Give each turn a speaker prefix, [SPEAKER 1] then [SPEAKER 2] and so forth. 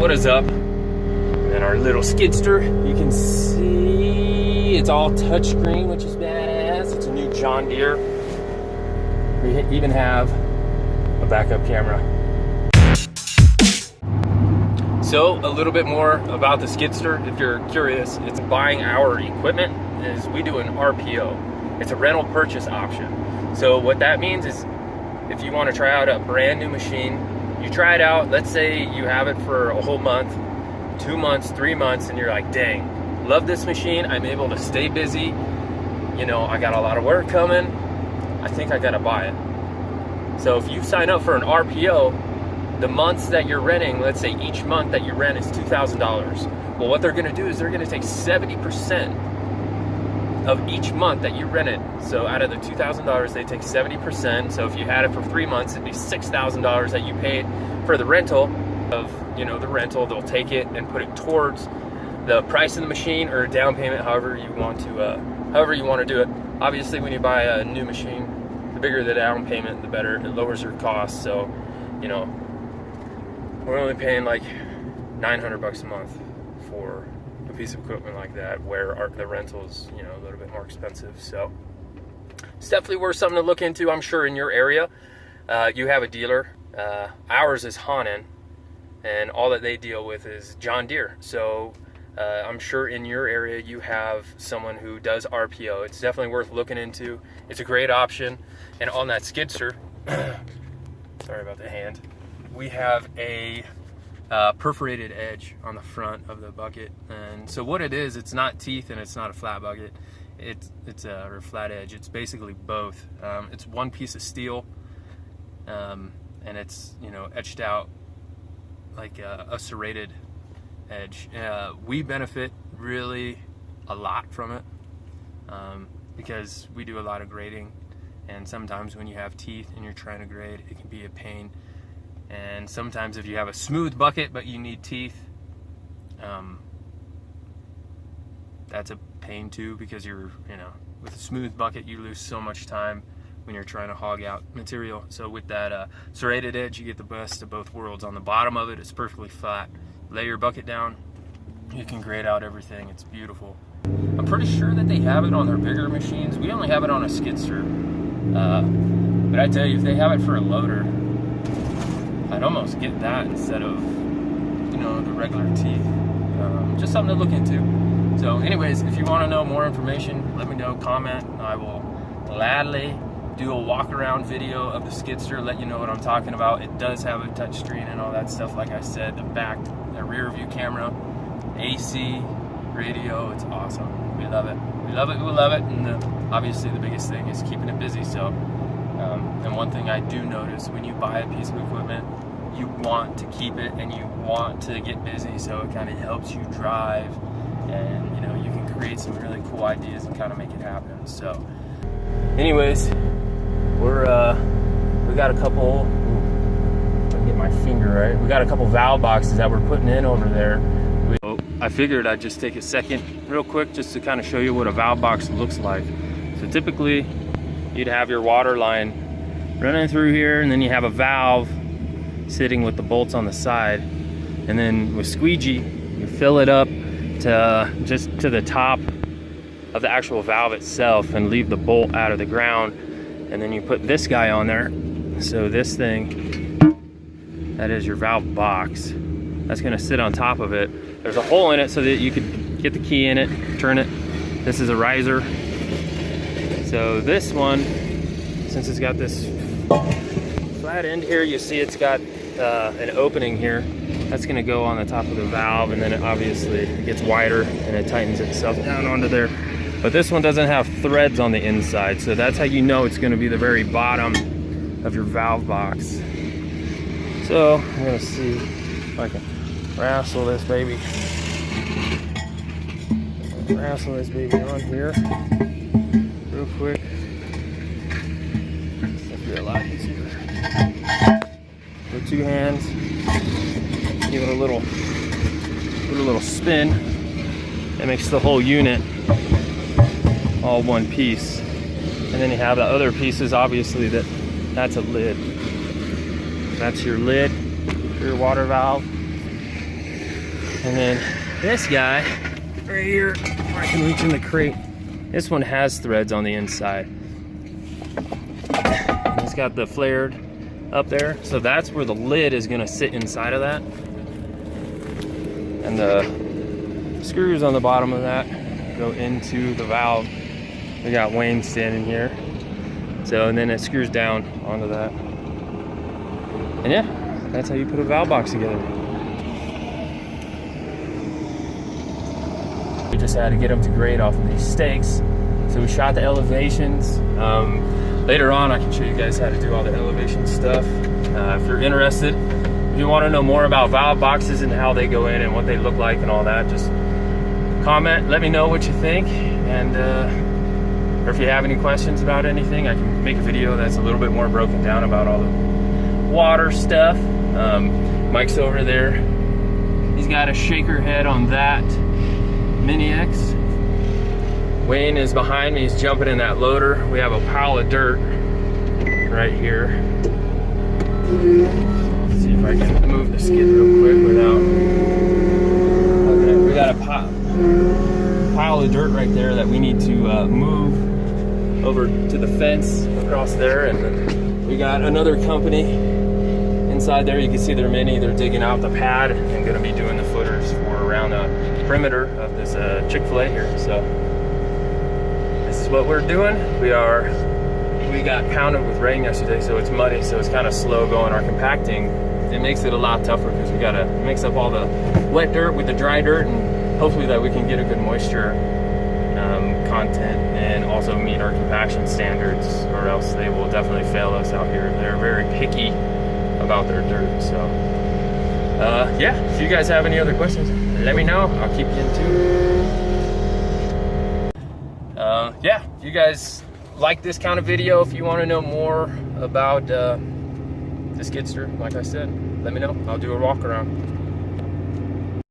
[SPEAKER 1] What is up? And our little skidster, you can see it's all touchscreen, which is badass. It's a new John Deere. We even have a backup camera. So a little bit more about the skidster, if you're curious. It's buying our equipment. Is we do an R.P.O. It's a rental purchase option. So what that means is if you want to try out a brand new machine, you try it out. Let's say you have it for a whole month, 2 months, 3 months, and you're like, dang, love this machine. I'm able to stay busy. You know, I got a lot of work coming. I think I gotta buy it. So if you sign up for an R.P.O., the months that you're renting, let's say each month that you rent is $2,000. Well, what they're gonna do is they're gonna take 70% of each month that you rented. So out of the $2,000, they take 70%. So if you had it for 3 months, it'd be $6,000 that you paid for the rental of, you know, the rental. They'll take it and put it towards the price of the machine or a down payment, however you want to do it. Obviously, when you buy a new machine, the bigger the down payment, the better. It lowers your costs. So, you know, we're only paying like $900 a month for a piece of equipment like that, where the rental is, you know, a little bit more expensive. So it's definitely worth something to look into. I'm sure in your area you have a dealer. Ours is Hanan, and all that they deal with is John Deere. So I'm sure in your area you have someone who does R.P.O. It's definitely worth looking into. It's a great option. And on that skidster, sorry about the hand, we have a perforated edge on the front of the bucket. And so what it is, it's not teeth and it's not a flat bucket. It's a flat edge. It's basically both. It's one piece of steel, and it's, you know, etched out like a serrated edge. We benefit really a lot from it because we do a lot of grading, and sometimes when you have teeth and you're trying to grade, it can be a pain. And sometimes if you have a smooth bucket but you need teeth, that's a pain too, because you're, you know, with a smooth bucket you lose so much time when you're trying to hog out material. So with that serrated edge, you get the best of both worlds. On the bottom of it, it's perfectly flat. Lay your bucket down, you can grade out everything. It's beautiful. I'm pretty sure that they have it on their bigger machines. We only have it on a skidster, but I tell you, if they have it for a loader, I'd almost get that instead of, you know, the regular teeth. Just something to look into. So anyways, if you want to know more information, let me know, comment. I will gladly do a walk around video of the skidster, let you know what I'm talking about. It does have a touch screen and all that stuff. Like I said, the rear view camera, AC, radio, it's awesome. We love it. We love it, we love it. And obviously the biggest thing is keeping it busy. So, and one thing I do notice, when you buy a piece of equipment, you want to keep it and you want to get busy, so it kind of helps you drive, and you know, you can create some really cool ideas and kind of make it happen. So anyways, we got a couple, if I can get my finger right, we got a couple valve boxes that we're putting in over there. So I figured I'd just take a second real quick just to kind of show you what a valve box looks like. So typically you'd have your water line running through here, and then you have a valve sitting with the bolts on the side, and then with squeegee you fill it up to just to the top of the actual valve itself and leave the bolt out of the ground, and then you put this guy on there. So this thing, that is your valve box, that's going to sit on top of it. There's a hole in it so that you could get the key in it, turn it. This is a riser. So this one, since it's got this flat end here, you see it's got an opening here. That's going to go on the top of the valve, and then it obviously gets wider and it tightens itself down onto there. But this one doesn't have threads on the inside, so that's how you know it's going to be the very bottom of your valve box. So I'm going to see if I can wrestle this baby. Wrestle this baby on here real quick. That'd be a lot easier. With two hands, give it a little spin. That makes the whole unit all one piece. And then you have the other pieces, obviously, that's a lid. That's your lid for your water valve. And then this guy right here, I can reach in the crate. This one has threads on the inside. And it's got the flared up there. So that's where the lid is gonna sit inside of that. And the screws on the bottom of that go into the valve. We got Wayne standing here. So, and then it screws down onto that. And yeah, that's how you put a valve box together. We just had to get them to grade off of these stakes. So we shot the elevations. Later on, I can show you guys how to do all the elevation stuff. If you're interested, if you want to know more about valve boxes and how they go in and what they look like and all that, just comment, let me know what you think. And or if you have any questions about anything, I can make a video that's a little bit more broken down about all the water stuff. Mike's over there. He's got a shaker head on that Mini X. Wayne is behind me. He's jumping in that loader. We have a pile of dirt right here. Let's see if I can move the skid real quick without. Okay, we got a pile of dirt right there that we need to move over to the fence across there, and we got another company inside there. You can see their Mini. They're digging out the pad and going to be doing the footers for around the perimeter of this Chick-fil-A here. So this is what we're doing. We got pounded with rain yesterday, so it's muddy, so it's kind of slow going. Our compacting, it makes it a lot tougher because we got to mix up all the wet dirt with the dry dirt, and hopefully that we can get a good moisture content and also meet our compaction standards, or else they will definitely fail us out here. They're very picky about their dirt. So yeah, if you guys have any other questions, let me know. I'll keep you in tune. Yeah, if you guys like this kind of video, if you want to know more about the skidster, like I said, let me know. I'll do a walk around.